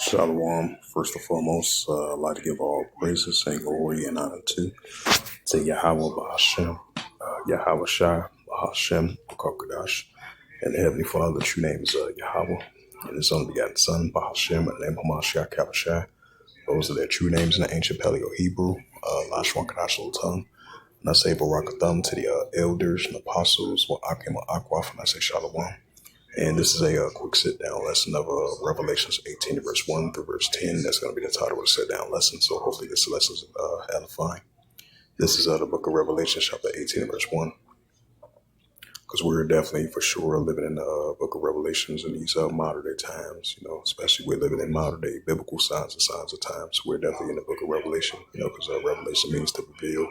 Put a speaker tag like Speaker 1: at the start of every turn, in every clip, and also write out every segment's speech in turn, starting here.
Speaker 1: Shalom. First and foremost, I'd like to give all praises and glory and honor to Yahweh Bahashem, Yahweh Shai, Bahashem, Kokadash, and the Heavenly Father. The true name is Yahweh, and His only begotten Son, Bahashem, and the name of Hamashiach Kabashai. Those are their true names in the ancient Paleo Hebrew, Lashwan Kadash tongue. And I say Barakatham to the elders and apostles, what Akim Akwaf, and I say Shalom. And this is a quick sit-down lesson of Revelations 18 verse 1 through verse 10. That's going to be the title of the sit-down lesson. So hopefully this lesson is edifying. This is the book of Revelation, chapter 18 verse 1. Because we're definitely for sure living in the book of Revelations in these modern day times, especially we're living in modern day biblical signs and signs of times. We're definitely in the book of Revelation, because Revelation means to reveal.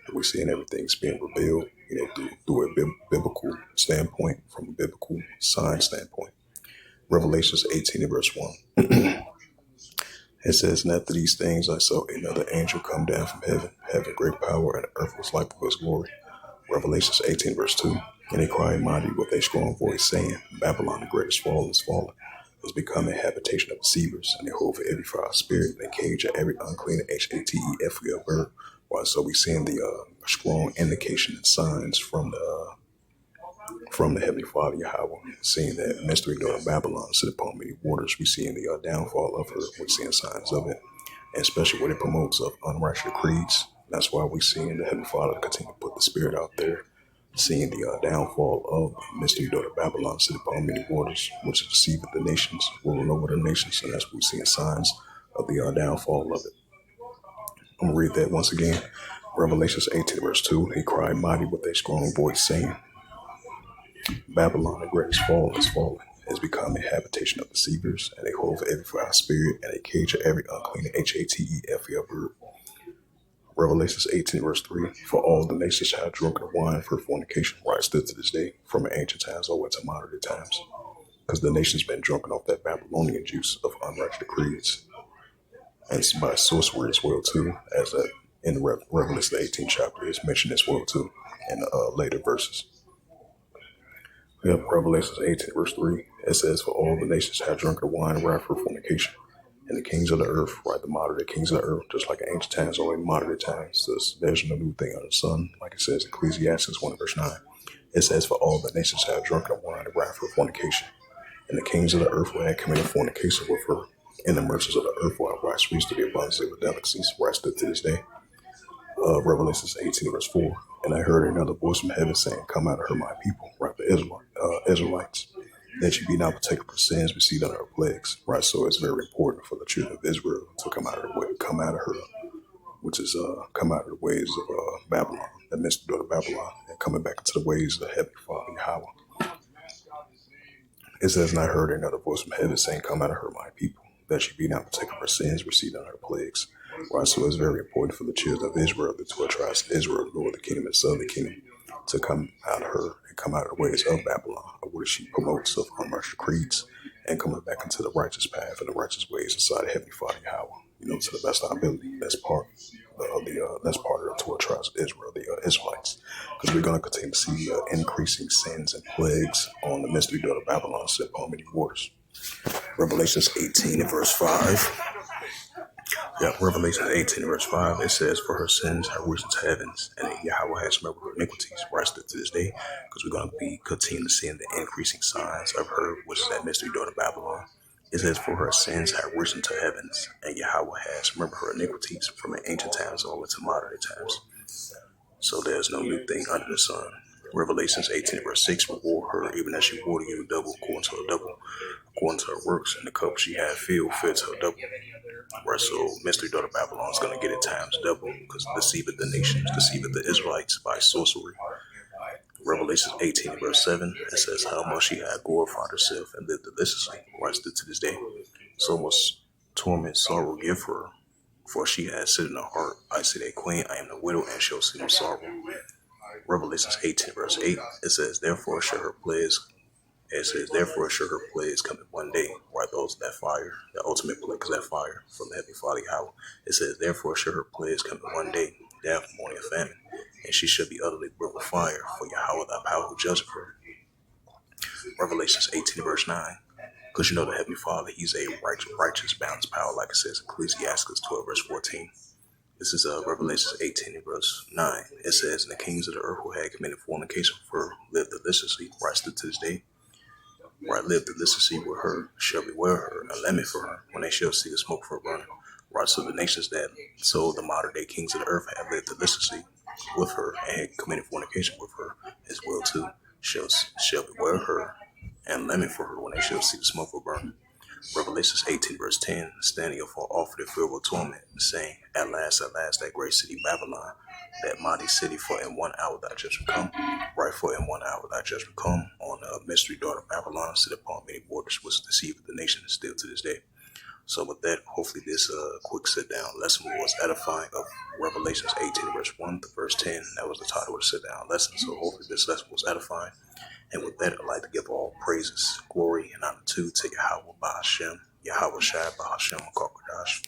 Speaker 1: And we're seeing everything's being revealed, through a biblical standpoint, from a biblical sign standpoint. Revelations 18 and verse 1. It says, "And after these things I saw another angel come down from heaven, having great power, and the earth was like for his glory." Revelations 18 verse 2. "And he cried mighty with a strong voice, saying, Babylon the great is fallen, is become a habitation of deceivers, and a hold for every foul spirit, and a cage of every unclean HATEF bird." Right, so we're seeing the strong indication and signs from the Heavenly Father Yahweh, seeing that mystery daughter Babylon sit upon many waters. We're seeing the downfall of her. We're seeing signs of it, and especially what it promotes of unrighteous creeds. That's why we're seeing the Heavenly Father continue to put the spirit out there, seeing the downfall of mystery daughter Babylon sit upon many waters, which deceiveth the nations, ruling over the nations, and that's what we're seeing signs of the downfall of it. I'm going to read that once again. Revelations 18 verse 2. "He cried mighty with a strong voice, saying, Babylon the great is fallen, has become a habitation of deceivers, and a hold for every foul spirit, and a cage of every unclean HATEF bird." Revelations 18 verse 3. "For all the nations shall drink of wine for fornication," right, still to this day, from ancient times over to modern day times. Because the nation's been drunken off that Babylonian juice of unrighteous creeds. And it's by sorcery as well too, as in Revelation the 18th chapter is mentioned as well too in later verses. Yep, Revelation 18 verse 3, it says, "For all the nations have drunk the wine wrath for fornication, and the kings of the earth," right, the modern day kings of the earth, just like in ancient times or in modern day times, there's no new thing under the sun, like it says Ecclesiastes 1 verse 9. It says, "For all the nations have drunk the wine wrath for fornication, and the kings of the earth will have committed fornication with her, and the merchants of the earth will have rights reached to the abundance of delicacies," right, still to this day. Revelation 18 verse 4. "And I heard another voice from heaven saying, Come out of her, my people," right, the Israelites, "that you be not partaker for sins received under her plagues," right. So it's very important for the children of Israel to come out of the way, come out of her, which is come out of the ways of Babylon, the mystery daughter Babylon, and coming back into the ways of the Heavenly Father Yahweh. It says, "And I heard another voice from heaven saying, Come out of her, my people, that you be not partaker for sins received under her plagues." Right, so it's very important for the children of Israel, the 12 tribes of Israel, northern kingdom and southern kingdom, to come out of her and come out of the ways of Babylon, of what she promotes of unrighteous creeds, and coming back into the righteous path and the righteous ways inside of Heavenly Father Yahweh, to the best of our ability. That's part of the 12 tribes of Israel, the Israelites, because we're going to continue to see increasing sins and plagues on the mystery daughter Babylon set upon many waters. Revelations 18 and verse 5. Yeah, Revelation 18 verse 5, it says, "For her sins have risen to heavens, and Yahweh has remembered her iniquities," right, still to this day, because we're going to be continuing to see the increasing signs of her, which is that mystery daughter Babylon. It says, "For her sins have risen to heavens, and Yahweh has remembered her iniquities," from the ancient times all the way to modern day times. So there's no new thing under the sun. Revelations 18 verse 6, "Reward her even as she rewarded you double according to her works, and the cup she had filled to her double." Right, so mystery daughter Babylon is going to get it times double, because deceiveth the nations, deceiveth the Israelites by sorcery. Revelation 18 verse 7, it says, "How much she had glorified herself and lived deliciously," right, still to this day. "So much torment, sorrow give her, for she had said in her heart, I said a queen, I am the widow, and shall see no sorrow." Revelation 18 verse 8, it says, "Therefore shall her plagues come in one day," right, those that fire, the ultimate plague is that fire from the Heavenly Father Yahweh. It says, "Therefore shall her plagues come in one day, death, mourning, and famine, and she shall be utterly burnt with fire, for Yahweh thy power who judgeth her." Revelations 18 verse 9, Because you know the Heavenly Father, He's a righteous, balanced power, like it says in Ecclesiastes 12, verse 14. This is Revelation 18, verse 9. It says, "And the kings of the earth who had committed fornication with her lived illicitly, right still to this day, right lived illicitly with her, shall beware her, and lament for her, when they shall see the smoke for her burning." Right, so the nations that, so the modern day kings of the earth have lived illicitly with her and had committed fornication with her as well too, shall beware her and lament for her when they shall see the smoke for burning. Revelations 18, verse 10, standing afar off the fearful torment, saying, at last, that great city Babylon, that mighty city, for in 1 hour thy judgment come. Right, for in 1 hour thy judgment come on a mystery daughter Babylon, sit upon many borders, was deceived the nation still to this day. So with that, hopefully this quick sit-down lesson was edifying of Revelations 18, verse 1 to verse 10. That was the title of the sit-down lesson. So hopefully this lesson was edifying. And with that, I'd like to give all praises, glory, and honor to Yahweh Bahashem, Yahweh Shai Bahashem Kakodash,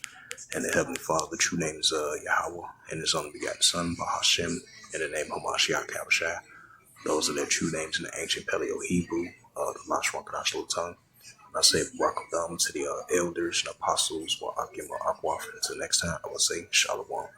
Speaker 1: and the Heavenly Father. The true name is Yahweh, and His only begotten Son, Bahashem, in the name of Hamashiach Kabashai. Those are their true names in the ancient Paleo Hebrew, the Lashwan Kadash Little Tongue. I say welcome to the elders and apostles, Wa'akim Wa'akwaf. Until next time, I will say Shalom.